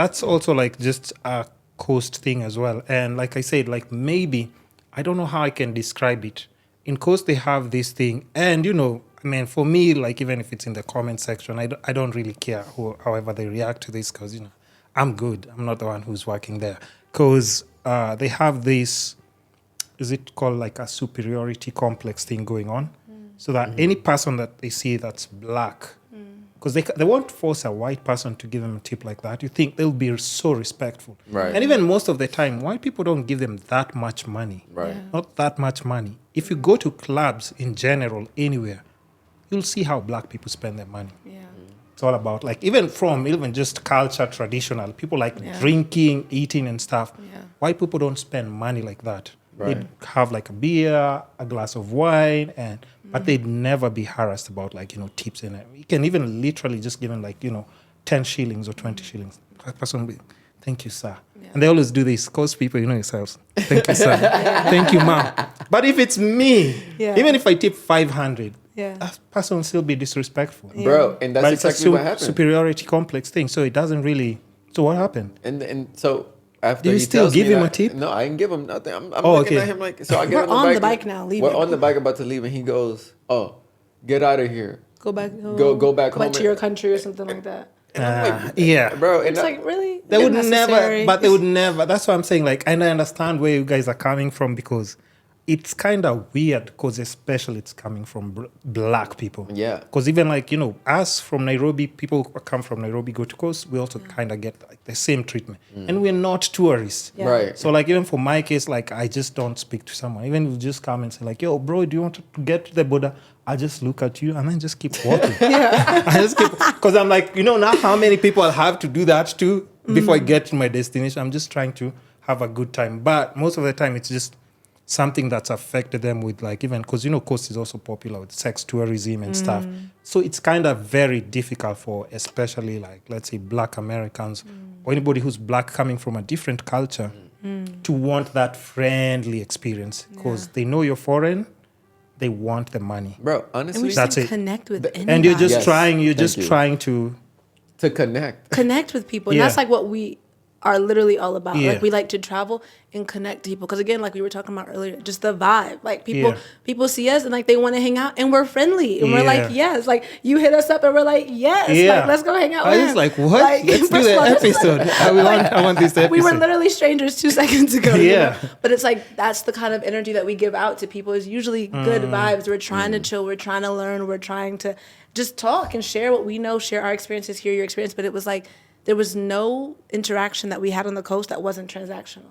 that's also like just a coast thing as well. And like I said, like maybe, I don't know how I can describe it. In coast, they have this thing. And, I mean, for me, like even if it's in the comment section, I don't really care however they react to this because, I'm good. I'm not the one who's working there. Because they have this, is it called like a superiority complex thing going on? So that any person that they see that's black, because they won't force a white person to give them a tip like that. You think they'll be so respectful. Right. And even most of the time, white people don't give them that much money. Right. Yeah. Not that much money. If you go to clubs in general, anywhere, you'll see how black people spend their money. Yeah. It's all about like, even just culture, traditional, people like drinking, eating and stuff. Yeah. White people don't spend money like that. Right. They'd have like a beer, a glass of wine, but they'd never be harassed about like, tips in it. You can even literally just give them like, 10 shillings or 20 shillings. That person will be, thank you, sir. Yeah. And they always do this, coast people, yourselves. Thank you, sir. Thank you, ma'am. But if it's me, even if I tip 500, that person will still be disrespectful. Yeah. Bro, and that's But exactly it's a what happened. superiority complex thing. So it doesn't really, so what happened? And so after Do you he still tells give me him that- a tip? No, I didn't give him nothing. I'm Oh, looking okay. at him like, so I get We're on the bike now, leaving. We're on the bike about to leave, and he goes, "Oh, get out of here, Go back home. Go back home to and- your country or something like that. Yeah. bro." And It's like, really? They would Unnecessary. never, that's what I'm saying. Like, and I understand where you guys are coming from because it's kind of weird because especially it's coming from black people. Yeah. Because even like, us from Nairobi, people who come from Nairobi, go to coast, we also kind of get like the same treatment. And we're not tourists. Yeah. Right. So like even for my case, like I just don't speak to someone. Even if you just come and say like, yo, bro, do you want to get to the border? I just look at you and then just keep walking. I just keep, because I'm like, now how many people I'll have to do that to before I get to my destination. I'm just trying to have a good time. But most of the time it's just something that's affected them with like, even because, coast is also popular with sex tourism and stuff. So it's kind of very difficult for especially like, let's say black Americans or anybody who's black coming from a different culture to want that friendly experience because they know you're foreign. They want the money. Bro, And we honestly, just That's didn't it. connect with anybody. And you're just Yes. trying, Thank you. trying to, to connect. connect with people. And Yeah. that's like what we are literally all about. Yeah. Like we like to travel and connect to people. Because again, like we were talking about earlier, just the vibe. Like people see us and like they want to hang out and we're friendly. And we're like, yes. Like you hit us up and we're like, yes. Yeah. Like let's go hang out I with was him. like, what? Let's do first the of all, this is- episode. I want this episode. We were literally strangers 2 seconds ago. Yeah. But it's like that's the kind of energy that we give out to people is usually good vibes. We're trying to chill. We're trying to learn. We're trying to just talk and share what we know, share our experiences, hear your experience. But it was like there was no interaction that we had on the coast that wasn't transactional.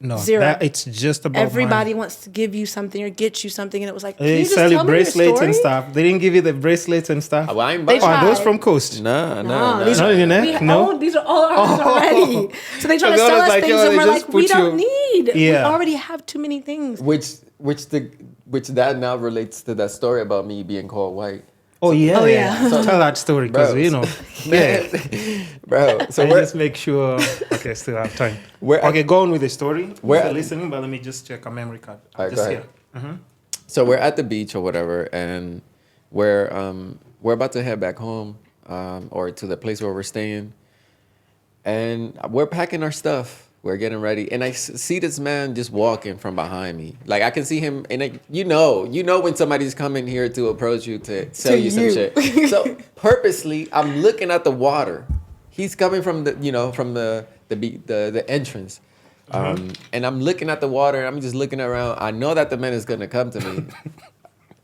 No, Zero. it's just about Everybody money. wants to give you something or get you something. And it was like, can They you just sell tell you me your bracelets story? and stuff. They didn't give you the bracelets and stuff. Well, I ain't They buying. Are those tried. from Coast? No. These No, are, your neck? we No? own, these are all ours already. So they try to So they sell was us like, things yo, and they we're just like, we put don't you- need. We Yeah. already have too many things. Which that now relates to that story about me being called white. Oh, yeah. Oh, yeah. So tell that story because, Bro, yeah. Bro, so I we're just make sure. Okay, still have time. Where- Okay, go on with the story. Where- If you're listening, but let me just check a memory card. All right, Just go here. ahead. So we're at the beach or whatever, and we're about to head back home or to the place where we're staying, and we're packing our stuff. We're getting ready, and I see this man just walking from behind me. Like I can see him, and you know when somebody's coming here to approach you to sell To you some you. shit. So purposely, I'm looking at the water. He's coming from the entrance. And I'm looking at the water and I'm just looking around. I know that the man is gonna come to me.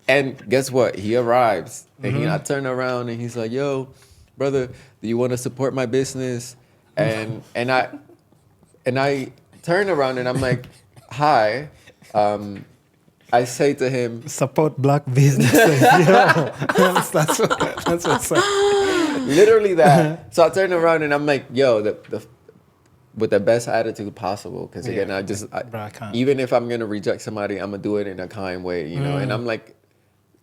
And guess what? He arrives. And I turn around and he's like, yo, brother, do you want to support my business? And I turn around and I'm like, hi. I say to him, Support black businesses. Yo, that's what's up. literally that. So I turn around and I'm like, yo, with the best attitude possible. Because again, Bro, I can't. even if I'm gonna reject somebody, I'm gonna do it in a kind way, you know. And I'm like,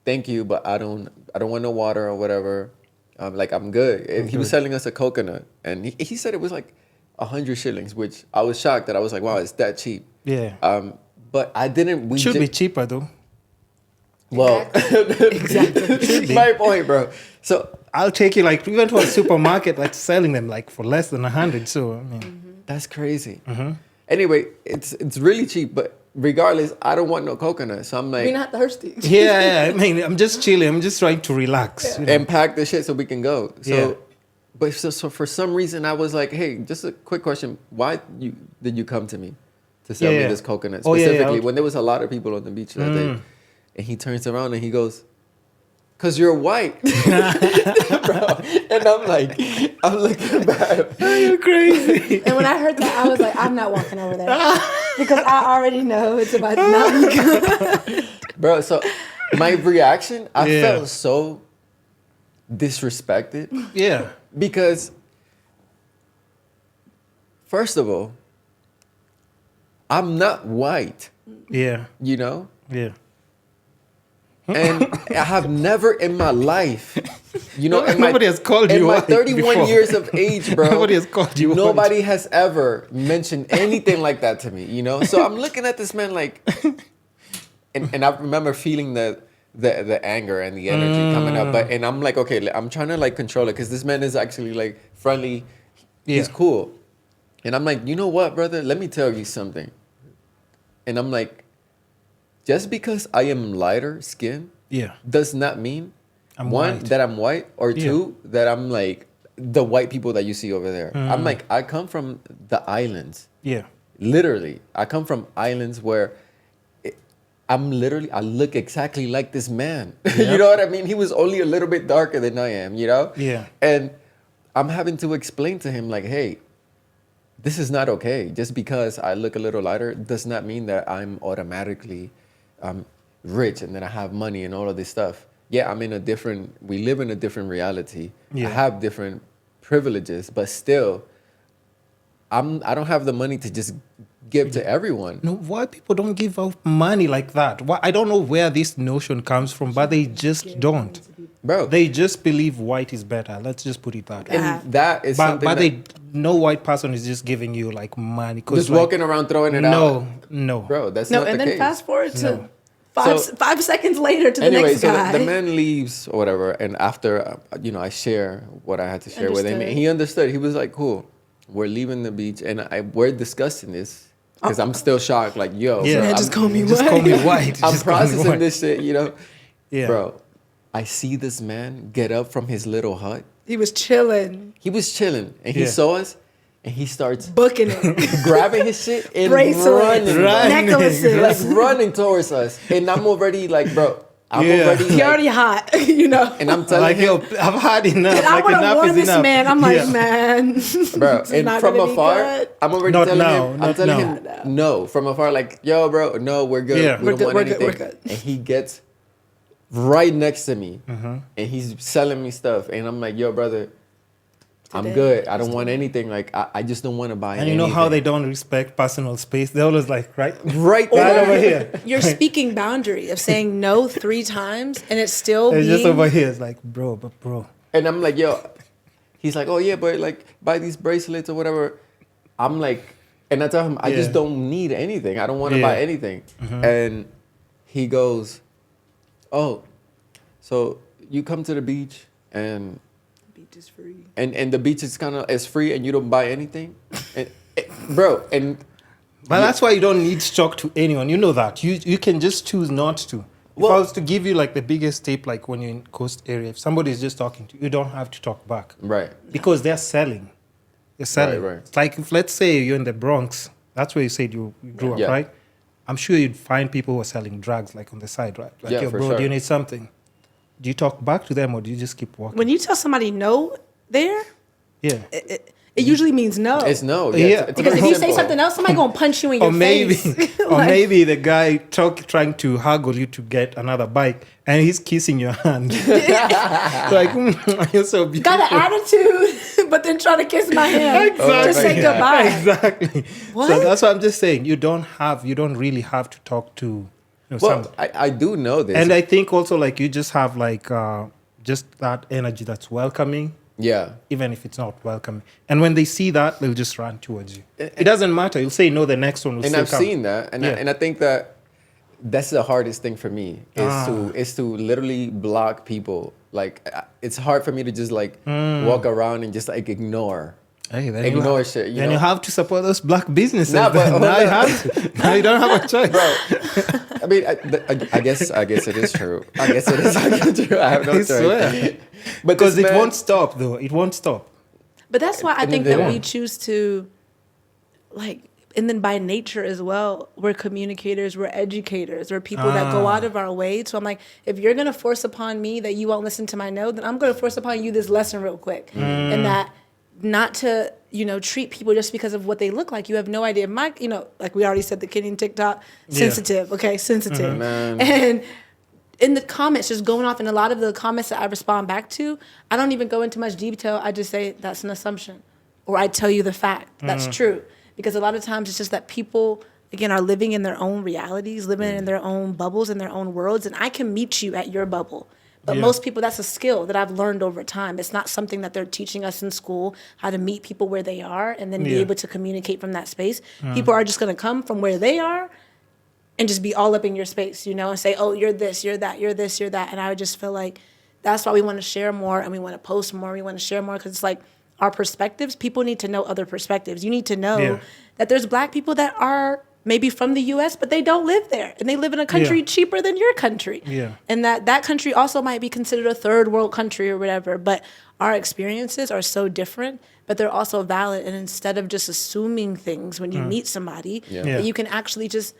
thank you, but I don't want no water or whatever. Like I'm good. And he was selling us a coconut, and he said it was like 100 shillings, which I was shocked that I was like, wow, it's that cheap. Yeah. But I didn't. Should be cheaper though. Well, Exactly. my point, bro. So I'll take you like even to a supermarket, like selling them like for less than 100. So I mean, That's crazy. Anyway, it's really cheap, but regardless, I don't want no coconut. So I'm like, We're not thirsty. yeah. I mean, I'm just chilling. I'm just trying to relax. You know? and pack the shit so we can go. So, Yeah. but so for some reason, I was like, hey, just a quick question. Why did you come to me to sell me this coconut? Oh, yeah, Specifically, when there was a lot of people on the beach that day. And he turns around and he goes, "'Cause you're white." Bro. And I'm looking back. You're crazy. And when I heard that, I was like, I'm not walking over there. Because I already know it's about to not be good. Bro, so my reaction, I Yeah. felt so disrespected. Yeah. Because, first of all, I'm not white, Yeah. you know? Yeah. And I have never in my life, you know, Nobody has called you in my white 31 before. years of age, bro. Nobody has called you white. Nobody has ever mentioned anything like that to me, you know? So I'm looking at this man like, and I remember feeling the anger and the energy coming up, and I'm like, okay, I'm trying to like control it because this man is actually like friendly. He's Yeah. cool. And I'm like, you know what, brother? Let me tell you something. And I'm like, just because I am lighter skin Yeah. does not mean I'm one, white. that I'm white, or Yeah. two, that I'm like the white people that you see over there. I'm like, I come from the islands. Yeah. Literally. I come from islands where I look exactly like this man. You know what I mean? He was only a little bit darker than I am, you know? Yeah. And I'm having to explain to him like, hey, this is not okay. Just because I look a little lighter does not mean that I'm automatically rich and that I have money and all of this stuff. Yeah, we live in a different reality. Yeah. I have different privileges, but still, I don't have the money to just give to everyone. No, why people don't give out money like that? Why, I don't know where this notion comes from, but they just don't. Bro, They just believe white is better. Let's just put it that way. and that is But something that, no white person is just giving you like money. just walking around throwing it out. No. Bro, that's No, not and the then case. fast forward to No. So- 5 seconds later to the Anyway, next so guy. the man leaves or whatever, and after I share what I had to share with him, Understood. and he understood. He was like, "Cool, we're leaving the beach," and we're discussing this because I'm still shocked. Like, yo, Yeah. bro, Man, I'm, just call me Just white. call me white. I'm Just call me processing white. this shit, you know, Yeah. bro. I see this man get up from his little hut. He was chilling, He was chilling, and he Yeah. saw us, and he starts booking it. grabbing his shit and Bracelets, running, bro. Running. necklaces. like running towards us, and I'm already like, bro, I'm Yeah. already, He like, already hot, you know. and I'm telling Like, him, yo, I've had enough. And I Like, would have enough warned is this enough. man. I'm like, Yeah. man, bro, this is and not from gonna be afar, good. I'm already Not telling now, him, I'm not telling now. him, no, from afar, like, yo, bro, no, we're good. Yeah. We We're don't good, want we're good, anything. we're good. And he gets right next to me, and he's selling me stuff, and I'm like, yo, brother, I'm Today, good. I don't want anything. Like, I just don't want to buy And anything. you know how they don't respect personal space? They're always like, right right Or there. over here. You're speaking boundary of saying no 3 times, and it's still It's being. just over here. It's like, bro. And I'm like, yo, he's like, oh yeah, but like buy these bracelets or whatever. I'm like, and I tell him, I just Yeah. don't need anything. I don't want to Yeah. buy anything. And he goes, oh, so you come to the beach and Beach is free. and the beach is free and you don't buy anything, and, bro. And But that's why you don't need to talk to anyone. You know that. You can just choose not to. If Well- I was to give you like the biggest tip, like when you're in coast area, if somebody is just talking to you, you don't have to talk back. right, Because they're selling. They're selling. Right. It's like if let's say you're in the Bronx, that's where you said you grew up, Yeah. right? I'm sure you'd find people who are selling drugs like on the side, right? Like, Yeah, yo, for bro, sure. do you need something? Do you talk back to them or do you just keep walking? When you tell somebody no there, Yeah. it usually means no. it's no. Yeah. It's because if very you say simple. something else, somebody gonna punch you in your Or maybe, face. or Like, maybe the guy trying to haggle you to get another bike, and he's kissing your hand. Like, you're so beautiful. got an attitude, but then trying to kiss my hand to say yeah. goodbye. Exactly. What? So that's what I'm just saying. You don't really have to talk to Well, somebody. I do know this. And I think also like you just have like just that energy that's welcoming, yeah. even if it's not welcoming. And when they see that, they'll just run towards you. It doesn't matter. You'll say no. The next one will And still I've come. seen that, and Yeah. I think that that's the hardest thing for me is to literally block people Like it's hard for me to just like walk around and just like ignore. Hey, then Ignore shit. Then you have to support those black businesses. Nah, but- now you have to. Now you don't have a choice. I mean, I guess it is true. I guess it is true. I have no I choice. swear. But Because this it man- won't stop, though. It won't stop. But that's why I And think then that they we won't. choose to, like, and then by nature as well, we're communicators, we're educators, we're people that go out of our way. So I'm like, if you're gonna force upon me that you won't listen to my no, then I'm gonna force upon you this lesson real quick, and that not to treat people just because of what they look like. You have no idea. Like we already said, the Kenyan TikTok, sensitive, sensitive, Man. and. In the comments, just going off, and a lot of the comments that I respond back to, I don't even go into much detail. I just say that's an assumption, or I tell you the fact that's true. Because a lot of times it's just that people, again, are living in their own realities, living in their own bubbles, in their own worlds, and I can meet you at your bubble. But most people, that's a skill that I've learned over time. It's not something that they're teaching us in school, how to meet people where they are and then be able to communicate from that space. People are just going to come from where they are and just be all up in your space, and say, oh, you're this, you're that, you're this, you're that. And I would just feel like that's why we want to share more and we want to post more. We want to share more because it's like our perspectives. People need to know other perspectives. You need to know that there's black people that are maybe from the U.S., but they don't live there. And they live in a country cheaper than your country. Yeah. And that country also might be considered a third world country or whatever. But our experiences are so different, but they're also valid. And instead of just assuming things when you meet somebody, that you can actually just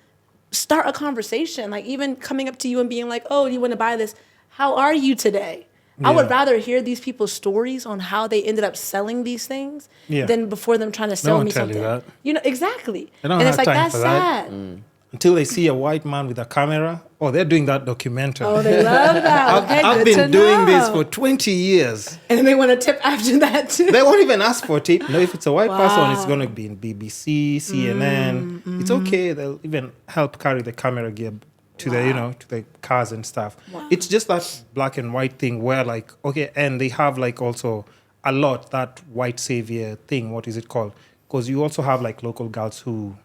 start a conversation, like even coming up to you and being like, oh, you want to buy this? How are you today? I would rather hear these people's stories on how they ended up selling these things than before them trying to sell me something. That. Exactly. They don't and have it's like, time that's for that. sad. Until they see a white man with a camera. Oh, they're doing that documentary. Oh, they love that. Okay, I've good been to doing this know. for 20 years. And then they want to tip after that too. They won't even ask for a tip. No, if it's a white person, it's going to be in BBC, CNN. It's okay. They'll even help carry the camera gear to the, to the cars and stuff. It's just that black and white thing where like, okay, and they have like also a lot, that white savior thing. What is it called? Because you also have like local girls who,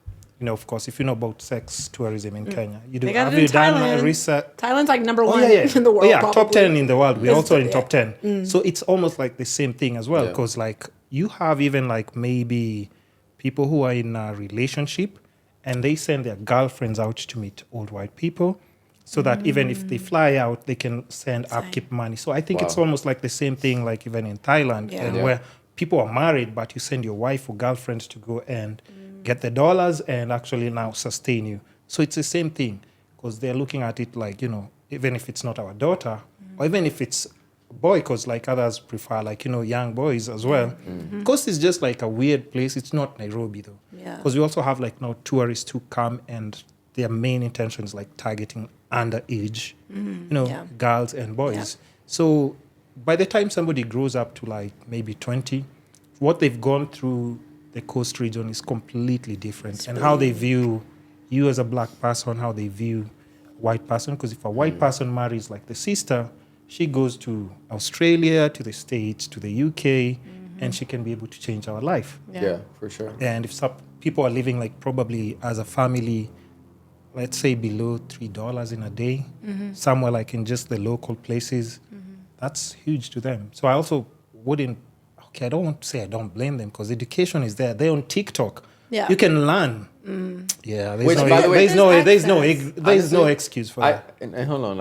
of course, if you know about sex tourism in Kenya, you do. They got Have it in you done Thailand. research? Thailand's like number one in in the world. top probably. 10 in the world. We're It's- also in yeah. top 10. So it's almost like the same thing as well. Because like you have even like maybe people who are in a relationship and they send their girlfriends out to meet old white people so that even if they fly out, they can send upkeep money. So I think it's almost like the same thing like even in Thailand and where people are married, but you send your wife or girlfriend to go and get the dollars and actually now sustain you. So it's the same thing because they're looking at it like, even if it's not our daughter or even if it's a boy, because like others prefer like, young boys as well. Because it's just like a weird place. It's not Nairobi though. Because we also have like now tourists who come and their main intention is like targeting underage, girls and boys. So by the time somebody grows up to like maybe 20, what they've gone through the coast region is completely different. And how they view you as a black person, how they view white person. Because if a white person marries like the sister, she goes to Australia, to the States, to the UK, and she can be able to change our life. Yeah, for sure. And if some people are living like probably as a family, let's say below $3 in a day, somewhere like in just the local places, that's huge to them. So I also wouldn't, I don't want to say I don't blame them because education is there. They're on TikTok. Yeah. You can learn. Yeah, Which, by the way, there's no excuse for that. And hold on.